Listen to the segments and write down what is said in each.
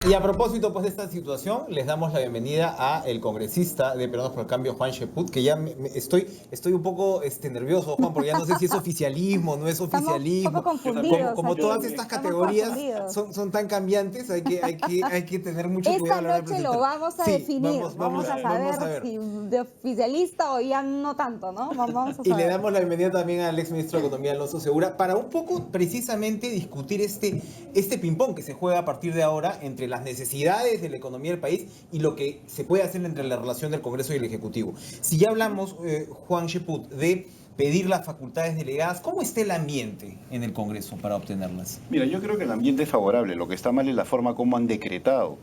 Y a propósito pues de esta situación, les damos la bienvenida a el congresista de Peruanos por el Cambio, Juan Sheput, que ya estoy un poco nervioso, Juan, porque ya no sé si es oficialismo, no es Estamos un poco oficialismo. Yo Como, también, confundidos como yo todas aquí, también. estas estamos categorías confundidos. son tan cambiantes, hay que tener mucho cuidado Esta a la hora de noche lo presentar. vamos a Sí, definir, vamos a Claro. vamos a saber ver. si de oficialista o ya no tanto, ¿no? Vamos a Y le saber. damos la bienvenida también al ex ministro de Economía, Alonso Segura, para un poco precisamente discutir este ping-pong que se juega a partir de ahora entre las necesidades de la economía del país y lo que se puede hacer entre la relación del Congreso y el Ejecutivo. Si ya hablamos, Juan Sheput, de pedir las facultades delegadas, ¿cómo está el ambiente en el Congreso para obtenerlas? Mira, yo creo que el ambiente es favorable. Lo que está mal es la forma como han decretado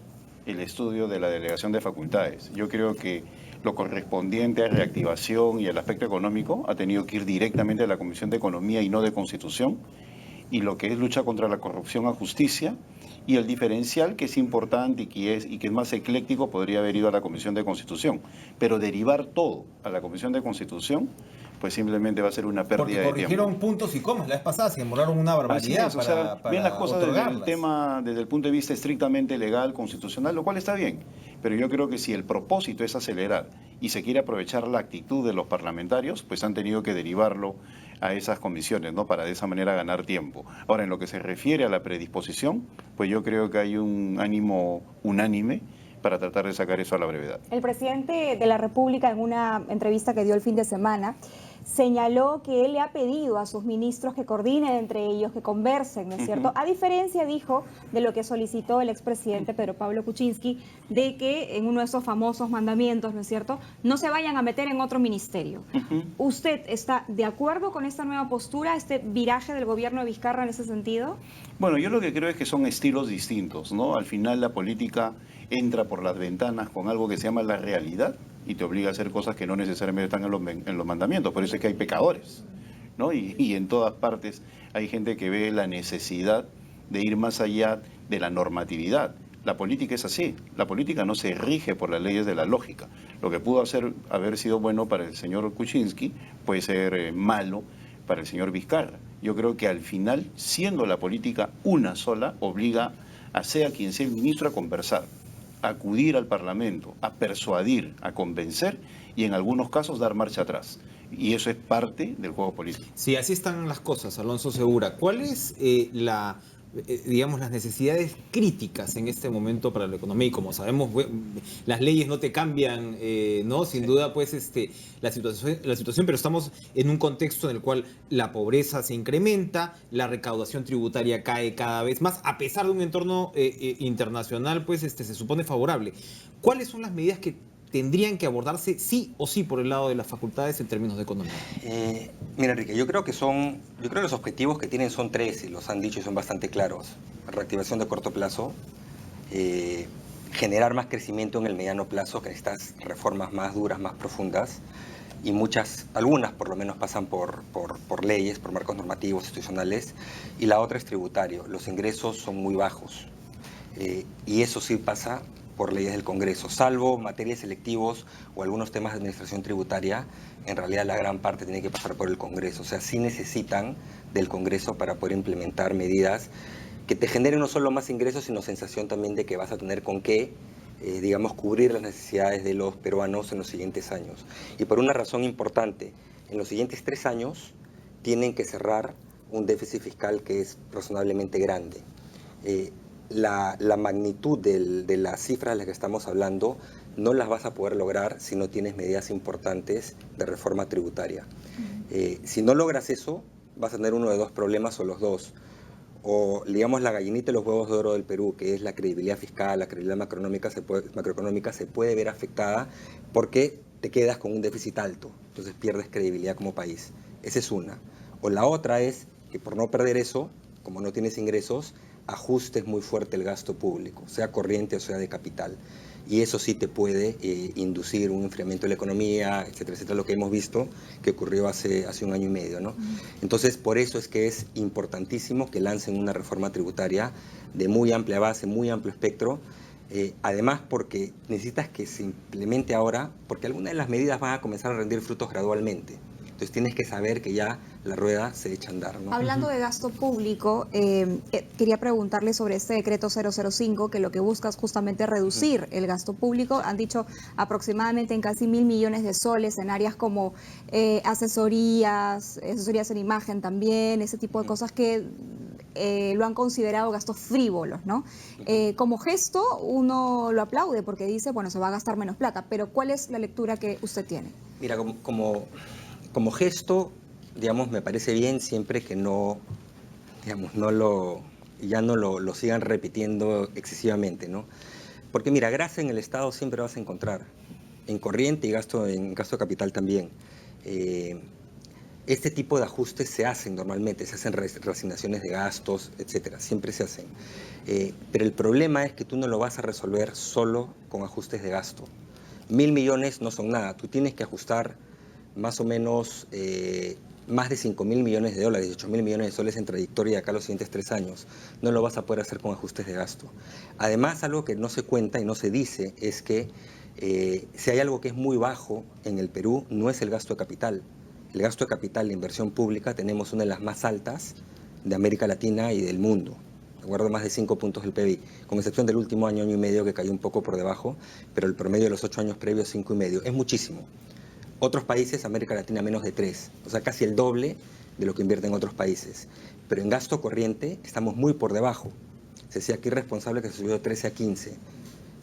el estudio de la delegación de facultades. Yo creo que lo correspondiente a reactivación y al aspecto económico ha tenido que ir directamente a la Comisión de Economía y no de Constitución. Y lo que es lucha contra la corrupción a justicia y el diferencial que es importante y que es más ecléctico podría haber ido a la Comisión de Constitución. Pero derivar todo a la Comisión de Constitución, pues simplemente va a ser una Porque pérdida de tiempo. corrigieron puntos y comas la vez pasada, se demoraron una Así barbaridad es, o sea, ven las para cosas desde el otorgarlas. desde el punto de vista estrictamente legal, constitucional, lo cual está bien. Pero yo creo que si el propósito es acelerar y se quiere aprovechar la actitud de los parlamentarios, pues han tenido que derivarlo a esas comisiones, ¿no? Para de esa manera ganar tiempo. Ahora, en lo que se refiere a la predisposición, pues yo creo que hay un ánimo unánime para tratar de sacar eso a la brevedad. El presidente de la República, en una entrevista que dio el fin de semana, señaló que él le ha pedido a sus ministros que coordinen entre ellos, que conversen, ¿no es cierto? A diferencia, dijo, de lo que solicitó el expresidente Pedro Pablo Kuczynski, de que en uno de esos famosos mandamientos, ¿no es cierto?, no se vayan a meter en otro ministerio. ¿Usted está de acuerdo con esta nueva postura, este viraje del gobierno de Vizcarra en ese sentido? Bueno, yo lo que creo es que son estilos distintos, ¿no? Al final la política entra por las ventanas con algo que se llama la realidad y te obliga a hacer cosas que no necesariamente están en los mandamientos. Por eso es que hay pecadores, ¿no? Y en todas partes hay gente que ve la necesidad de ir más allá de la normatividad. La política es así. La política no se rige por las leyes de la lógica. Lo que pudo haber sido bueno para el señor Kuczynski puede ser malo para el señor Vizcarra. Yo creo que al final, siendo la política una sola, obliga a sea quien sea el ministro a conversar, a acudir al Parlamento, a persuadir, a convencer y en algunos casos dar marcha atrás. Y eso es parte del juego político. Sí, así están las cosas, Alonso Segura. ¿Cuál es digamos, las necesidades críticas en este momento para la economía? Y como sabemos, las leyes no te cambian, ¿no? Sin duda, pues, la situación, pero estamos en un contexto en el cual la pobreza se incrementa, la recaudación tributaria cae cada vez más, a pesar de un entorno internacional, pues, se supone favorable. ¿Cuáles son las medidas que tendrían que abordarse sí o sí por el lado de las facultades en términos de economía? Mira, Enrique, yo creo que los objetivos que tienen son tres y los han dicho y son bastante claros. Reactivación de corto plazo, generar más crecimiento en el mediano plazo, que necesitas reformas más duras, más profundas, y algunas por lo menos pasan por leyes, por marcos normativos, institucionales, y la otra es tributario. Los ingresos son muy bajos, y eso sí pasa por leyes del Congreso, salvo materias selectivos o algunos temas de administración tributaria, en realidad la gran parte tiene que pasar por el Congreso. O sea, sí necesitan del Congreso para poder implementar medidas que te generen no solo más ingresos, sino sensación también de que vas a tener con qué, digamos, cubrir las necesidades de los peruanos en los siguientes años. Y por una razón importante, en los siguientes 3 años tienen que cerrar un déficit fiscal que es razonablemente grande. La magnitud de las cifras de las que estamos hablando no las vas a poder lograr si no tienes medidas importantes de reforma tributaria. Si no logras eso, vas a tener uno de dos problemas o los dos. O, digamos, la gallinita y los huevos de oro del Perú, que es la credibilidad fiscal, la credibilidad macroeconómica se puede ver afectada porque te quedas con un déficit alto, entonces pierdes credibilidad como país. Esa es una. O la otra es que por no perder eso, como no tienes ingresos, ajustes muy fuerte el gasto público, sea corriente o sea de capital. Y eso sí te puede inducir un enfriamiento de la economía, etcétera, lo que hemos visto que ocurrió hace 1 año y medio, ¿no? Entonces, por eso es que es importantísimo que lancen una reforma tributaria de muy amplia base, muy amplio espectro, además porque necesitas que se implemente ahora, porque algunas de las medidas van a comenzar a rendir frutos gradualmente. Entonces tienes que saber que ya la rueda se echa a andar, ¿no? Hablando de gasto público, quería preguntarle sobre este decreto 005, que lo que busca es justamente reducir el gasto público. Han dicho aproximadamente en casi 1.000 millones de soles en áreas como asesorías en imagen también, ese tipo de cosas que lo han considerado gastos frívolos, ¿no? Como gesto uno lo aplaude porque dice, bueno, se va a gastar menos plata, pero ¿cuál es la lectura que usted tiene? Mira, como gesto, digamos, me parece bien siempre que no, digamos, ya no lo sigan repitiendo excesivamente, ¿no? Porque mira, grasa en el Estado siempre vas a encontrar, en corriente y en gasto de capital también. Este tipo de ajustes se hacen normalmente, se hacen reasignaciones de gastos, etcétera, siempre se hacen. Pero el problema es que tú no lo vas a resolver solo con ajustes de gasto. 1.000 millones no son nada, tú tienes que ajustar más o menos más de 5.000 millones de dólares, 18.000 millones de soles en trayectoria acá los siguientes 3 años. No lo vas a poder hacer con ajustes de gasto. Además, algo que no se cuenta y no se dice es que si hay algo que es muy bajo en el Perú, no es el gasto de capital. El gasto de capital, la inversión pública, tenemos una de las más altas de América Latina y del mundo. Recuerdo más de 5 puntos del PBI, con excepción del último año y medio que cayó un poco por debajo, pero el promedio de los 8 años previos 5,5. Es muchísimo. Otros países, América Latina, menos de 3, o sea, casi el doble de lo que invierten otros países. Pero en gasto corriente estamos muy por debajo. Se decía aquí responsable que se subió de 13 a 15.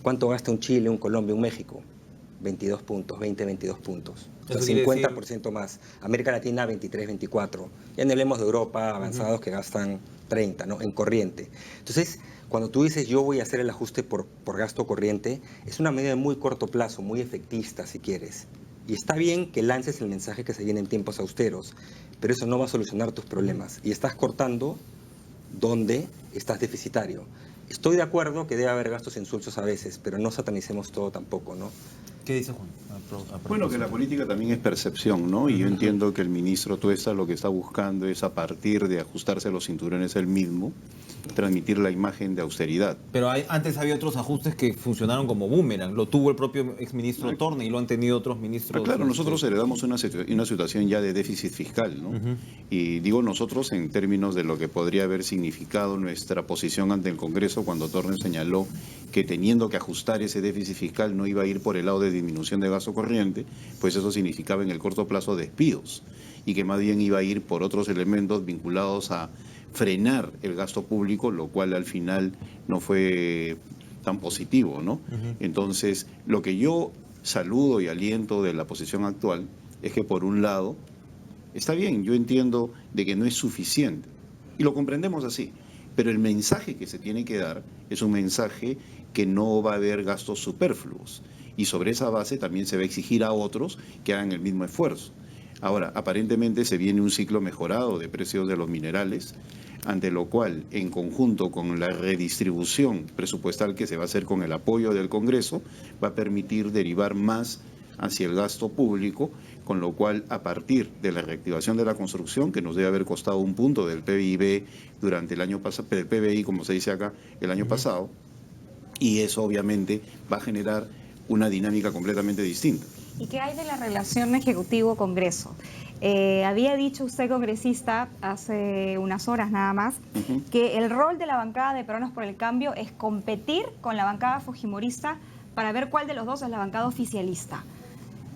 ¿Cuánto gasta un Chile, un Colombia, un México? 22 puntos, 20, 22 puntos. O sea, 50% más. América Latina, 23, 24. Ya no hablemos de Europa, avanzados que gastan 30, ¿no? En corriente. Entonces, cuando tú dices yo voy a hacer el ajuste por gasto corriente, es una medida de muy corto plazo, muy efectista, si quieres. Y está bien que lances el mensaje que se vienen tiempos austeros, pero eso no va a solucionar tus problemas. Y estás cortando donde estás deficitario. Estoy de acuerdo que debe haber gastos insulsos a veces, pero no satanicemos todo tampoco, ¿no? ¿Qué dice Juan? Bueno, que la política también es percepción, ¿no? Y yo entiendo que el ministro Tuesta lo que está buscando es, a partir de ajustarse los cinturones él mismo, transmitir la imagen de austeridad. Pero antes había otros ajustes que funcionaron como boomerang. Lo tuvo el propio exministro Torne y lo han tenido otros ministros. Claro, nosotros heredamos una situación ya de déficit fiscal, ¿no? Y digo nosotros en términos de lo que podría haber significado nuestra posición ante el Congreso cuando Torne señaló que teniendo que ajustar ese déficit fiscal no iba a ir por el lado de disminución de gasto corriente, pues eso significaba en el corto plazo despidos y que más bien iba a ir por otros elementos vinculados a frenar el gasto público, lo cual al final no fue tan positivo, ¿no? Entonces, lo que yo saludo y aliento de la posición actual es que, por un lado, está bien, yo entiendo de que no es suficiente y lo comprendemos así, pero el mensaje que se tiene que dar es un mensaje que no va a haber gastos superfluos y sobre esa base también se va a exigir a otros que hagan el mismo esfuerzo. Ahora, aparentemente se viene un ciclo mejorado de precios de los minerales, ante lo cual, en conjunto con la redistribución presupuestal que se va a hacer con el apoyo del Congreso, va a permitir derivar más hacia el gasto público, con lo cual, a partir de la reactivación de la construcción, que nos debe haber costado 1 punto del PIB durante el año pasado, del PBI, como se dice acá, el año pasado, y eso obviamente va a generar una dinámica completamente distinta. ¿Y qué hay de la relación Ejecutivo-Congreso? Había dicho usted, congresista, hace unas horas nada más, que el rol de la bancada de Peruanos por el Cambio es competir con la bancada fujimorista para ver cuál de los dos es la bancada oficialista.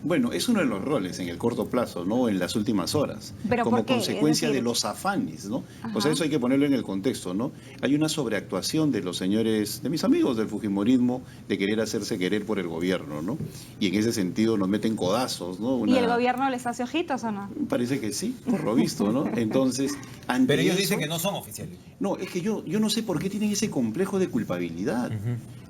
Bueno, es uno de los roles en el corto plazo, ¿no? En las últimas horas, ¿Pero como por qué? consecuencia Es decir, de los afanes, ¿no? Ajá. O sea, eso hay que ponerlo en el contexto, ¿no? Hay una sobreactuación de los señores, de mis amigos del fujimorismo, de querer hacerse querer por el gobierno, ¿no? Y en ese sentido nos meten codazos, ¿no? ¿Y el gobierno les hace ojitos o no? Parece que sí, por lo visto, ¿no? Entonces, ante Pero ellos eso, dicen que no son oficiales. No, es que yo no sé por qué tienen ese complejo de culpabilidad.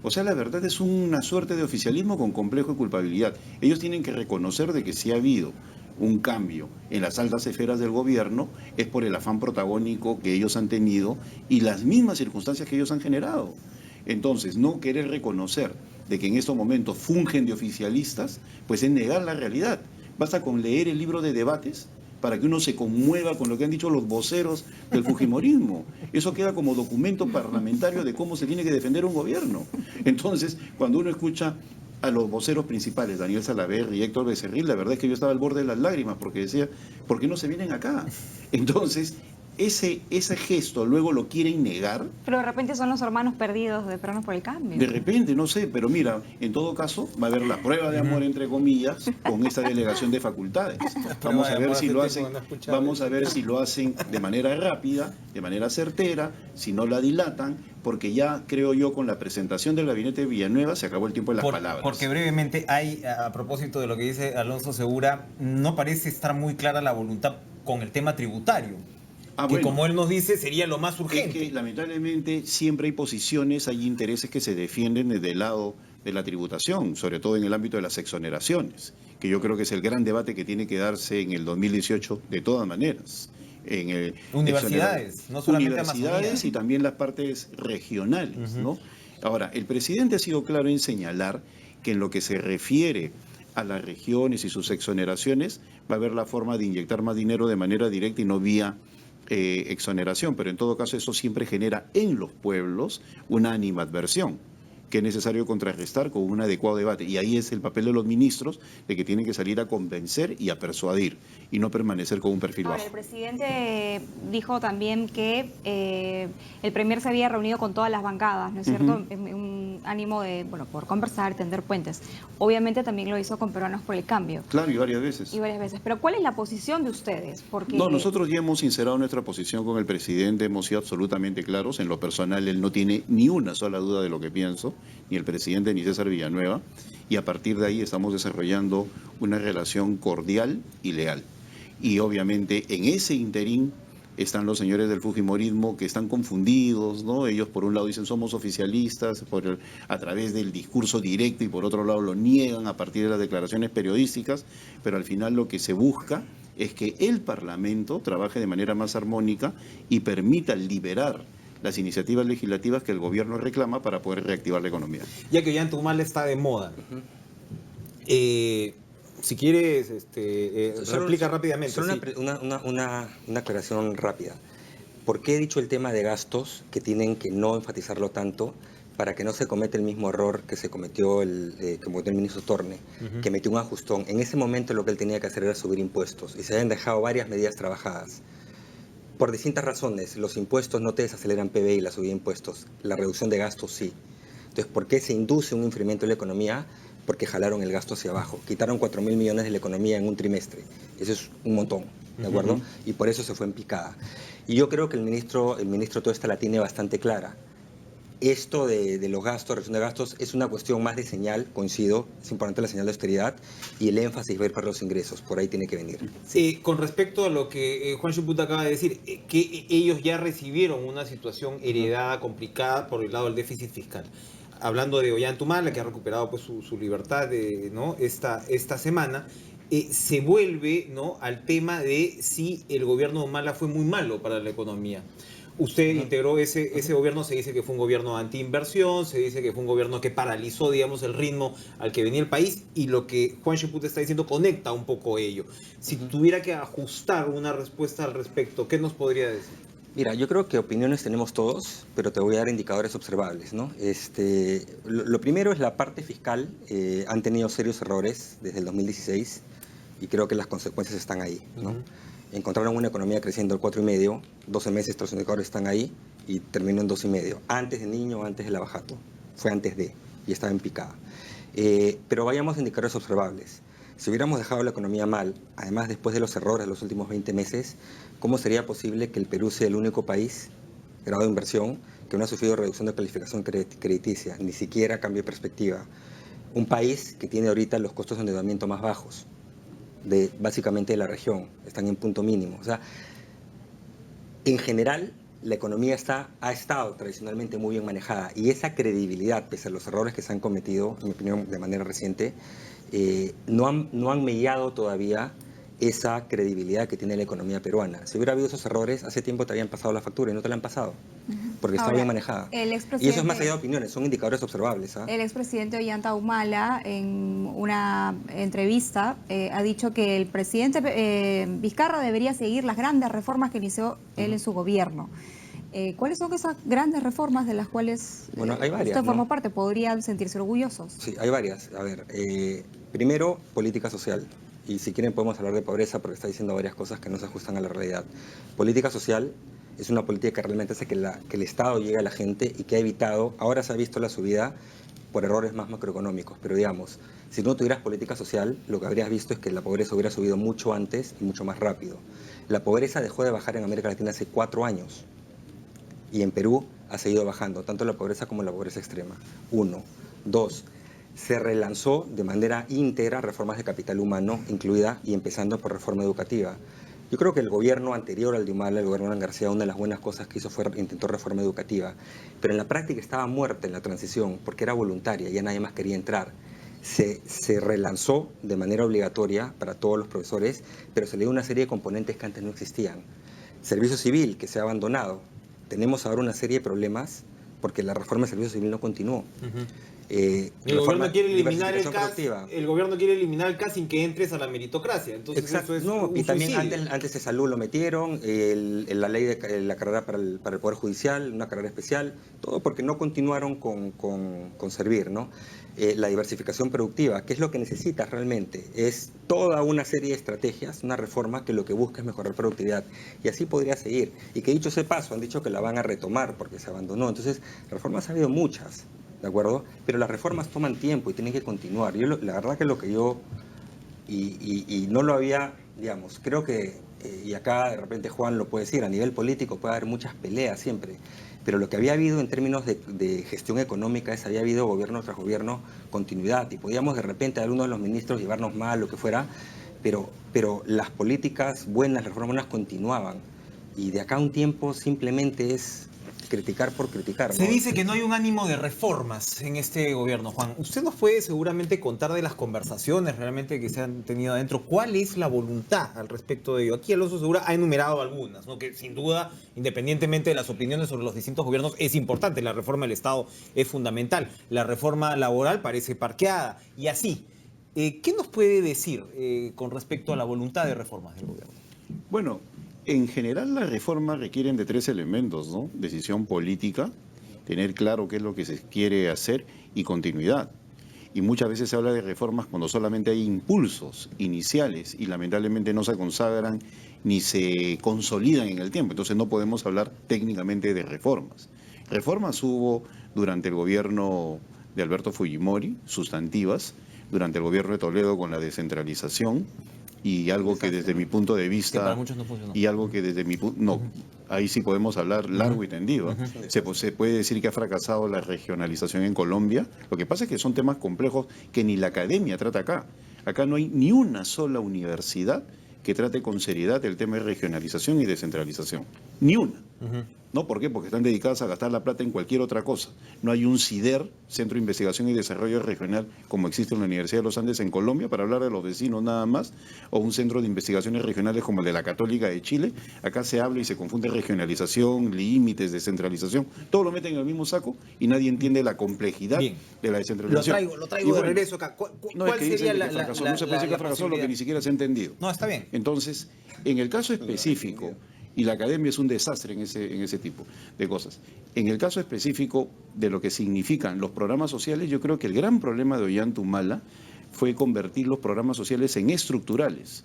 O sea, la verdad es una suerte de oficialismo con complejo de culpabilidad. Ellos tienen que reconocer de que si ha habido un cambio en las altas esferas del gobierno es por el afán protagónico que ellos han tenido y las mismas circunstancias que ellos han generado. Entonces, no querer reconocer de que en estos momentos fungen de oficialistas, pues es negar la realidad. Basta con leer el libro de debates para que uno se conmueva con lo que han dicho los voceros del fujimorismo. Eso queda como documento parlamentario de cómo se tiene que defender un gobierno. Entonces, cuando uno escucha a los voceros principales, Daniel Salaverry y Héctor Becerril, la verdad es que yo estaba al borde de las lágrimas porque decía, ¿por qué no se vienen acá? Entonces, ese gesto luego lo quieren negar. Pero de repente son los hermanos perdidos de Peruanos por el Cambio. De repente, no sé, pero mira, en todo caso va a haber la prueba de amor, entre comillas, con esta delegación de facultades. Vamos a ver si lo hacen, vamos a ver si lo hacen de manera rápida, de manera certera, si no la dilatan, porque ya creo yo con la presentación del gabinete de Villanueva se acabó el tiempo de las palabras. Porque brevemente hay, a propósito de lo que dice Alonso Segura, no parece estar muy clara la voluntad con el tema tributario. Que bueno, como él nos dice, sería lo más urgente. Es que lamentablemente siempre hay posiciones, hay intereses que se defienden desde el lado de la tributación, sobre todo en el ámbito de las exoneraciones, que yo creo que es el gran debate que tiene que darse en el 2018 de todas maneras. En universidades, no solamente universidades Amazonía. Y también las partes regionales, ¿no? Ahora, el presidente ha sido claro en señalar que en lo que se refiere a las regiones y sus exoneraciones va a haber la forma de inyectar más dinero de manera directa y no vía exoneración, pero en todo caso eso siempre genera en los pueblos una animadversión que es necesario contrarrestar con un adecuado debate. Y ahí es el papel de los ministros, de que tienen que salir a convencer y a persuadir, y no permanecer con un perfil Ahora, bajo. el presidente dijo también que el premier se había reunido con todas las bancadas, ¿no es cierto? En un ánimo de, bueno, por conversar, tender puentes. Obviamente también lo hizo con Peruanos por el Cambio. Claro, y varias veces. Y varias veces. Pero ¿cuál es la posición de ustedes? Porque... No, nosotros ya hemos sincerado nuestra posición con el presidente, hemos sido absolutamente claros. En lo personal, él no tiene ni una sola duda de lo que pienso, ni el presidente ni César Villanueva, y a partir de ahí estamos desarrollando una relación cordial y leal. Y obviamente en ese interín están los señores del fujimorismo que están confundidos, ¿no? Ellos por un lado dicen somos oficialistas a través del discurso directo y por otro lado lo niegan a partir de las declaraciones periodísticas, pero al final lo que se busca es que el Parlamento trabaje de manera más armónica y permita liberar las iniciativas legislativas que el gobierno reclama para poder reactivar la economía. Ya que Ollanta está de moda, si quieres, replica rápidamente. Solo Sí. una aclaración rápida. ¿Por qué he dicho el tema de gastos que tienen que no enfatizarlo tanto para que no se cometa el mismo error que se cometió el ministro Torne, que metió un ajustón? En ese momento lo que él tenía que hacer era subir impuestos y se habían dejado varias medidas trabajadas. Por distintas razones, los impuestos no te desaceleran PBI, la subida de impuestos, la reducción de gastos sí. Entonces, ¿por qué se induce un incremento de la economía? Porque jalaron el gasto hacia abajo. Quitaron 4.000 millones de la economía en un trimestre. Eso es un montón, ¿de acuerdo? Y por eso se fue en picada. Y yo creo que el ministro toda esta la tiene bastante clara. Esto de los gastos, reducción de gastos, es una cuestión más de señal, coincido, es importante la señal de austeridad, y el énfasis va a ir para los ingresos, por ahí tiene que venir. Con respecto a lo que Juan Chuput acaba de decir, que ellos ya recibieron una situación heredada, complicada por el lado del déficit fiscal. Hablando de Ollanta, que ha recuperado pues, su libertad ¿no? esta semana, se vuelve, ¿no?, al tema de si el gobierno de Humala fue muy malo para la economía. Usted integró ese gobierno, se dice que fue un gobierno antiinversión, se dice que fue un gobierno que paralizó, digamos, el ritmo al que venía el país, y lo que Juan Chuput está diciendo conecta un poco ello. Si tuviera que ajustar una respuesta al respecto, ¿qué nos podría decir? Mira, yo creo que opiniones tenemos todos, pero te voy a dar indicadores observables, ¿no? Lo primero es la parte fiscal. Han tenido serios errores desde el 2016 y creo que las consecuencias están ahí, ¿no? Encontraron una economía creciendo al 4,5, 12 meses, los indicadores están ahí y terminó en 2,5. Antes de Niño, antes del abajato. Fue antes de, y estaba en picada. Pero vayamos a indicadores observables. Si hubiéramos dejado la economía mal, además después de los errores de los últimos 20 meses, ¿cómo sería posible que el Perú sea el único país, grado de inversión, que no ha sufrido reducción de calificación crediticia, ni siquiera cambio de perspectiva? Un país que tiene ahorita los costos de endeudamiento más bajos, básicamente de la región, están en punto mínimo. O sea, en general, la economía ha estado tradicionalmente muy bien manejada, y esa credibilidad, pese a los errores que se han cometido, en mi opinión, de manera reciente, no han mellado todavía esa credibilidad que tiene la economía peruana. Si hubiera habido esos errores, hace tiempo te habían pasado la factura y no te la han pasado, porque está bien manejada. Y eso es más allá de opiniones, son indicadores observables. El expresidente Ollanta Humala, en una entrevista, ha dicho que el presidente Vizcarra debería seguir las grandes reformas que inició él en su gobierno. ¿Cuáles son esas grandes reformas de las cuales Bueno, hay varias, usted formó ¿no? parte? ¿Podrían sentirse orgullosos? Sí, hay varias. A ver, primero, política social. Y si quieren podemos hablar de pobreza porque está diciendo varias cosas que no se ajustan a la realidad. Política social es una política que realmente hace que el Estado llegue a la gente y que ha evitado, ahora se ha visto la subida por errores más macroeconómicos, pero digamos, si no tuvieras política social, lo que habrías visto es que la pobreza hubiera subido mucho antes y mucho más rápido. La pobreza dejó de bajar en América Latina hace 4 años y en Perú ha seguido bajando, tanto la pobreza como la pobreza extrema. 1. 2. Se relanzó de manera íntegra reformas de capital humano, incluida y empezando por reforma educativa. Yo creo que el gobierno anterior al de Humala, el gobierno de Alan García, una de las buenas cosas que hizo fue intentó reforma educativa, pero en la práctica estaba muerta en la transición porque era voluntaria, ya nadie más quería entrar. Se relanzó de manera obligatoria para todos los profesores, pero se le dio una serie de componentes que antes no existían. Servicio civil, que se ha abandonado. Tenemos ahora una serie de problemas porque la reforma del servicio civil no continuó. El gobierno quiere eliminar el diversificación CAS, productiva. el gobierno quiere eliminar el CAS sin que entres a la meritocracia. Entonces Exacto. eso es No, un y también suicidio. antes de salud lo metieron, la ley de la carrera para el Poder Judicial, una carrera especial, todo porque no continuaron con servir, ¿no? La diversificación productiva, ¿qué es lo que necesitas realmente? Es toda una serie de estrategias, una reforma que lo que busca es mejorar productividad. Y así podría seguir. Y que dicho ese paso, han dicho que la van a retomar porque se abandonó. Entonces, reformas ha habido muchas, ¿de acuerdo? Pero las reformas toman tiempo y tienen que continuar. La verdad que lo que yo, y no lo había, digamos, creo que, y acá de repente Juan lo puede decir, a nivel político puede haber muchas peleas siempre, pero lo que había habido en términos de gestión económica es, había habido gobierno tras gobierno, continuidad, y podíamos de repente a alguno de los ministros llevarnos mal, lo que fuera, pero las políticas buenas, las reformas buenas continuaban, y de acá a un tiempo simplemente es criticar por criticar, ¿no? Se dice que no hay un ánimo de reformas en este gobierno, Juan. Usted nos puede seguramente contar de las conversaciones realmente que se han tenido adentro. ¿Cuál es la voluntad al respecto de ello? Aquí Alonso Segura ha enumerado algunas, ¿no? Que sin duda, independientemente de las opiniones sobre los distintos gobiernos, es importante. La reforma del Estado es fundamental. La reforma laboral parece parqueada y así. ¿Qué nos puede decir con respecto a la voluntad de reformas del gobierno? Bueno, en general las reformas requieren de 3 elementos, ¿no? Decisión política, tener claro qué es lo que se quiere hacer y continuidad. Y muchas veces se habla de reformas cuando solamente hay impulsos iniciales y lamentablemente no se consagran ni se consolidan en el tiempo. Entonces no podemos hablar técnicamente de reformas. Reformas hubo durante el gobierno de Alberto Fujimori, sustantivas, durante el gobierno de Toledo con la descentralización, y algo que desde mi punto de vista, Que para muchos no funcionó. y algo que desde mi punto, no, ahí sí podemos hablar largo y tendido. Se puede decir que ha fracasado la regionalización en Colombia. Lo que pasa es que son temas complejos que ni la academia trata acá. Acá no hay ni una sola universidad que trate con seriedad el tema de regionalización y descentralización. Ni una. ¿No? ¿Por qué? Porque están dedicadas a gastar la plata en cualquier otra cosa. No hay un CIDER, Centro de Investigación y Desarrollo Regional, como existe en la Universidad de los Andes en Colombia, para hablar de los vecinos nada más, o un centro de investigaciones regionales como el de la Católica de Chile. Acá se habla y se confunde regionalización, límites, descentralización. Todo lo meten en el mismo saco y nadie entiende la complejidad Bien. de la descentralización. Lo traigo de regreso acá. No, ¿Cuál es que dicen sería que la fracasó. No se puede decir que fracasó lo que posibilidad? ni siquiera se ha entendido. No, está bien. Entonces, en el caso específico, y la academia es un desastre en ese tipo de cosas, en el caso específico de lo que significan los programas sociales, yo creo que el gran problema de Ollanta Humala fue convertir los programas sociales en estructurales,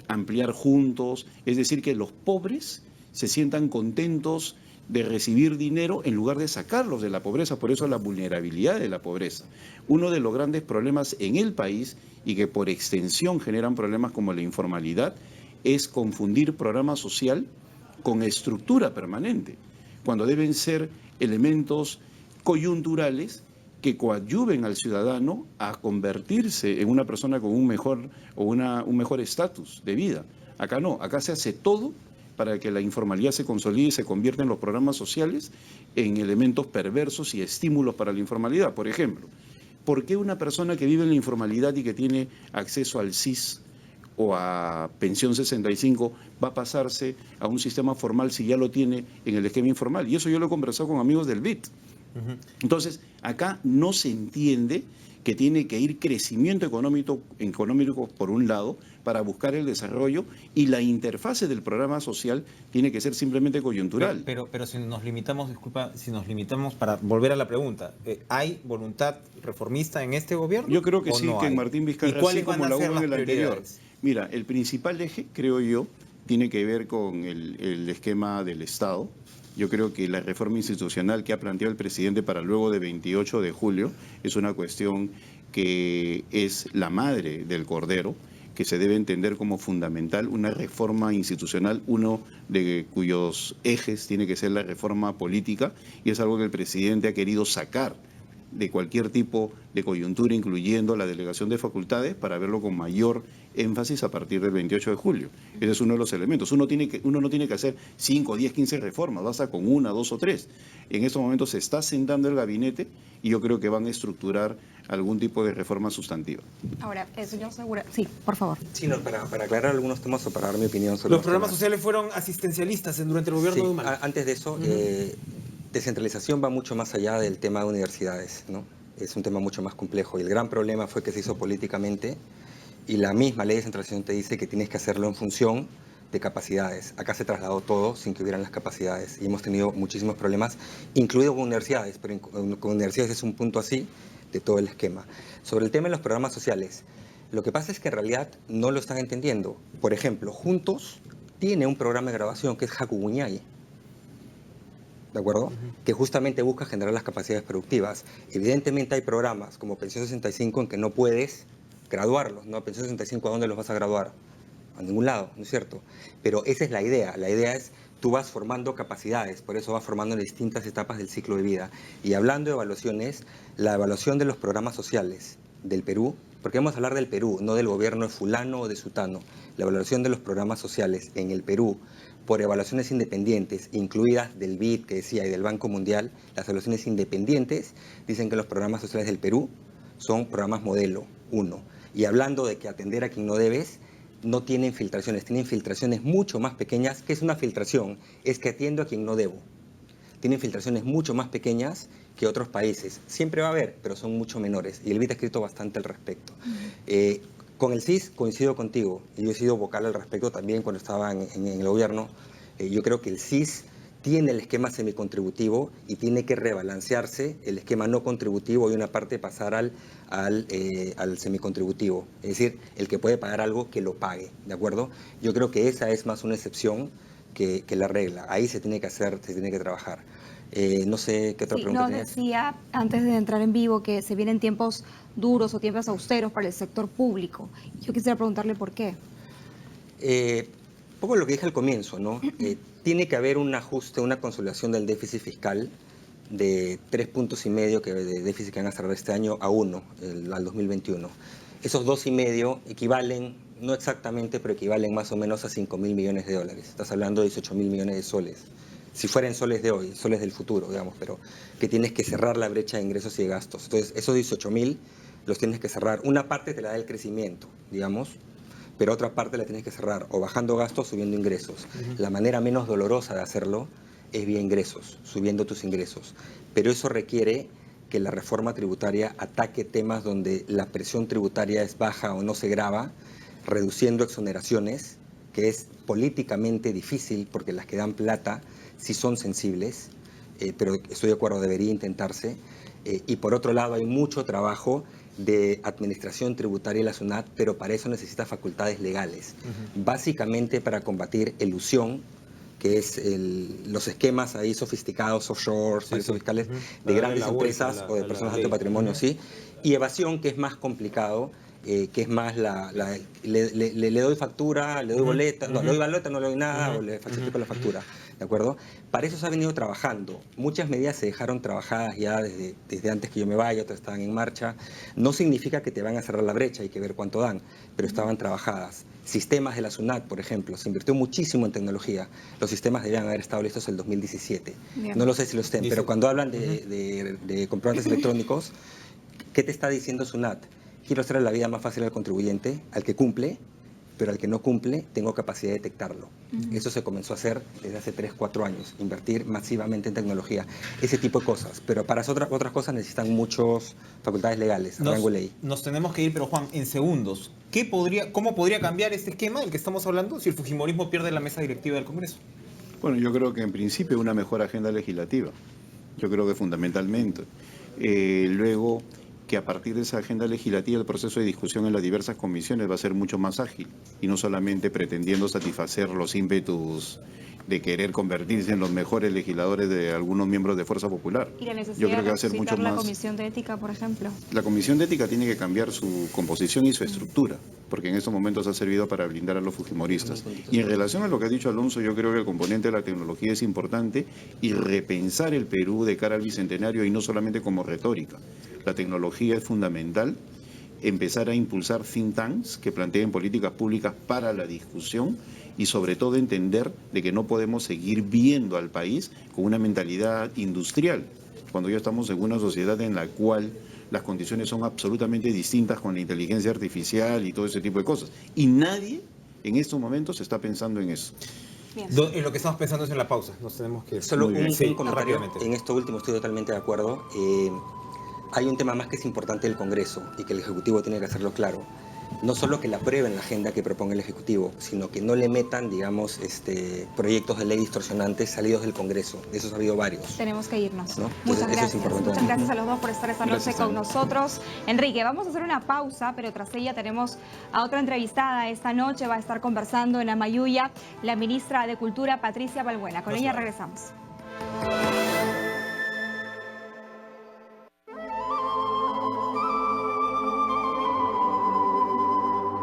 ampliar juntos, es decir, que los pobres se sientan contentos de recibir dinero en lugar de sacarlos de la pobreza, por eso la vulnerabilidad de la pobreza. Uno de los grandes problemas en el país y que por extensión generan problemas como la informalidad es confundir programa social con estructura permanente, cuando deben ser elementos coyunturales que coadyuven al ciudadano a convertirse en una persona con un mejor estatus de vida. Acá no, acá se hace todo para que la informalidad se consolide y se convierta en los programas sociales en elementos perversos y estímulos para la informalidad. Por ejemplo, ¿por qué una persona que vive en la informalidad y que tiene acceso al SIS o a pensión 65 va a pasarse a un sistema formal si ya lo tiene en el esquema informal? Y eso yo lo he conversado con amigos del BID. Entonces, acá no se entiende que tiene que ir crecimiento económico por un lado para buscar el desarrollo, y la interfase del programa social tiene que ser simplemente coyuntural. Pero si nos limitamos, disculpa, si nos limitamos, para volver a la pregunta, ¿hay voluntad reformista en este gobierno? Yo creo que sí, no que en hay? Martín ¿Y Vizcarra, cuáles así como van a la ser hubo las en el anterior. prioridades? Mira, el principal eje, creo yo, tiene que ver con el esquema del Estado. Yo creo que la reforma institucional que ha planteado el presidente para luego de 28 de julio es una cuestión que es la madre del cordero, que se debe entender como fundamental, una reforma institucional, uno de cuyos ejes tiene que ser la reforma política, y es algo que el presidente ha querido sacar de cualquier tipo de coyuntura, incluyendo la delegación de facultades, para verlo con mayor énfasis a partir del 28 de julio. Ese es uno de los elementos. Uno no tiene que hacer 5, 10, 15 reformas, basta con 1, 2 o 3. En estos momentos se está sentando el gabinete y yo creo que van a estructurar algún tipo de reforma sustantiva. Ahora, señor Segura, sí, por favor. Sí, no, para aclarar algunos temas o para dar mi opinión sobre Los programas temas. sociales fueron asistencialistas durante el gobierno de Humala. Antes de eso, descentralización va mucho más allá del tema de universidades, ¿no? Es un tema mucho más complejo, y el gran problema fue que se hizo políticamente, y la misma ley de descentralización te dice que tienes que hacerlo en función de capacidades. Acá se trasladó todo sin que hubieran las capacidades, y hemos tenido muchísimos problemas, incluido con universidades, pero con universidades es un punto así de todo el esquema. Sobre el tema de los programas sociales, lo que pasa es que en realidad no lo están entendiendo. Por ejemplo, Juntos tiene un programa de grabación que es Hakuguñay, ¿de acuerdo? Que justamente busca generar las capacidades productivas. Evidentemente hay programas como Pensión 65 en que no puedes graduarlos, ¿no? Pensión 65, ¿a dónde los vas a graduar? A ningún lado, ¿no es cierto? Pero esa es la idea. La idea es, tú vas formando capacidades, por eso vas formando en distintas etapas del ciclo de vida. Y hablando de evaluaciones, la evaluación de los programas sociales del Perú, porque vamos a hablar del Perú, no del gobierno de fulano o de sutano. La evaluación de los programas sociales en el Perú, por evaluaciones independientes, incluidas del BID, que decía, y del Banco Mundial, las evaluaciones independientes dicen que los programas sociales del Perú son programas modelo 1. Y hablando de que atender a quien no debes, no tienen filtraciones, tienen filtraciones mucho más pequeñas. ¿Qué es una filtración? Es que atiendo a quien no debo. Tienen filtraciones mucho más pequeñas que otros países. Siempre va a haber, pero son mucho menores. Y el BID ha escrito bastante al respecto. Con el CIS coincido contigo, y yo he sido vocal al respecto también cuando estaba en el gobierno. Yo creo que el CIS tiene el esquema semicontributivo y tiene que rebalancearse el esquema no contributivo y una parte pasar al semicontributivo. Es decir, el que puede pagar algo, que lo pague, ¿de acuerdo? Yo creo que esa es más una excepción que la regla. Ahí se tiene que hacer, se tiene que trabajar. No sé qué otra pregunta nos tenías. decía antes de entrar en vivo que se vienen tiempos duros o tiempos austeros para el sector público. Yo quisiera preguntarle por qué. Un poco lo que dije al comienzo, ¿no? Tiene que haber un ajuste, una consolidación del déficit fiscal de 3,5 puntos que de déficit que van a cerrar este año a 1 al 2021. Esos 2,5 equivalen, no exactamente, pero equivalen más o menos a 5.000 millones de dólares. Estás hablando de 18.000 millones de soles. Si fueran soles de hoy, soles del futuro, digamos, pero que tienes que cerrar la brecha de ingresos y de gastos. Entonces, esos 18.000 los tienes que cerrar. Una parte te la da el crecimiento, digamos, pero otra parte la tienes que cerrar o bajando gastos, subiendo ingresos. La manera menos dolorosa de hacerlo es vía ingresos, subiendo tus ingresos. Pero eso requiere que la reforma tributaria ataque temas donde la presión tributaria es baja o no se grava, reduciendo exoneraciones, que es políticamente difícil porque las que dan plata sí son sensibles, pero estoy de acuerdo, debería intentarse. Y por otro lado hay mucho trabajo de administración tributaria de la SUNAT, pero para eso necesita facultades legales, básicamente para combatir elusión, que es los esquemas ahí sofisticados, offshore, paraísos fiscales, de grandes empresas o de personas de alto patrimonio, sí, y evasión, que es más complicado, que es más le doy factura, le doy boleta, no, le doy boleta, no le doy nada, o le falsifico la factura, ¿de acuerdo? Para eso se ha venido trabajando. Muchas medidas se dejaron trabajadas ya desde antes que yo me vaya, otras estaban en marcha. No significa que te van a cerrar la brecha, hay que ver cuánto dan, pero estaban trabajadas. Sistemas de la SUNAT, por ejemplo, se invirtió muchísimo en tecnología. Los sistemas debían haber estado listos en el 2017. Bien. No lo sé si lo estén, pero cuando hablan de comprobantes electrónicos, ¿qué te está diciendo SUNAT? Quiero hacer la vida más fácil al contribuyente, al que cumple, pero al que no cumple tengo capacidad de detectarlo. Eso se comenzó a hacer desde hace 3, 4 años, invertir masivamente en tecnología, ese tipo de cosas. Pero para otras cosas necesitan muchas facultades legales, rango ley. Nos tenemos que ir, pero Juan, en segundos, ¿cómo podría cambiar este esquema del que estamos hablando si el fujimorismo pierde la mesa directiva del Congreso? Bueno, yo creo que en principio una mejor agenda legislativa. Yo creo que fundamentalmente. Luego, que a partir de esa agenda legislativa el proceso de discusión en las diversas comisiones va a ser mucho más ágil y no solamente pretendiendo satisfacer los ímpetus de querer convertirse en los mejores legisladores de algunos miembros de Fuerza Popular. Y la necesidad Yo creo que de va a ser mucho la más. Comisión de Ética, por ejemplo. La Comisión de Ética tiene que cambiar su composición y su estructura, porque en estos momentos ha servido para blindar a los fujimoristas. Y en relación a lo que ha dicho Alonso, yo creo que el componente de la tecnología es importante y repensar el Perú de cara al Bicentenario y no solamente como retórica. La tecnología es fundamental, empezar a impulsar think tanks que planteen políticas públicas para la discusión y sobre todo entender de que no podemos seguir viendo al país con una mentalidad industrial, cuando ya estamos en una sociedad en la cual las condiciones son absolutamente distintas con la inteligencia artificial y todo ese tipo de cosas. Y nadie en estos momentos está pensando en eso. En lo que estamos pensando es en la pausa. Nos tenemos que... Solo un comentario. rápidamente. En esto último estoy totalmente de acuerdo. Hay un tema más que es importante del Congreso y que el Ejecutivo tiene que hacerlo claro. No solo que la aprueben la agenda que propone el Ejecutivo, sino que no le metan, digamos, proyectos de ley distorsionantes salidos del Congreso. De esos ha habido varios. Tenemos que irnos. ¿No? Muchas Eso es gracias. importante. Muchas gracias a los dos por estar esta noche con Ana. nosotros. Enrique, vamos a hacer una pausa, pero tras ella tenemos a otra entrevistada esta noche. Va a estar conversando en Amayuya la ministra de Cultura, Patricia Balbuena. Con ella regresamos.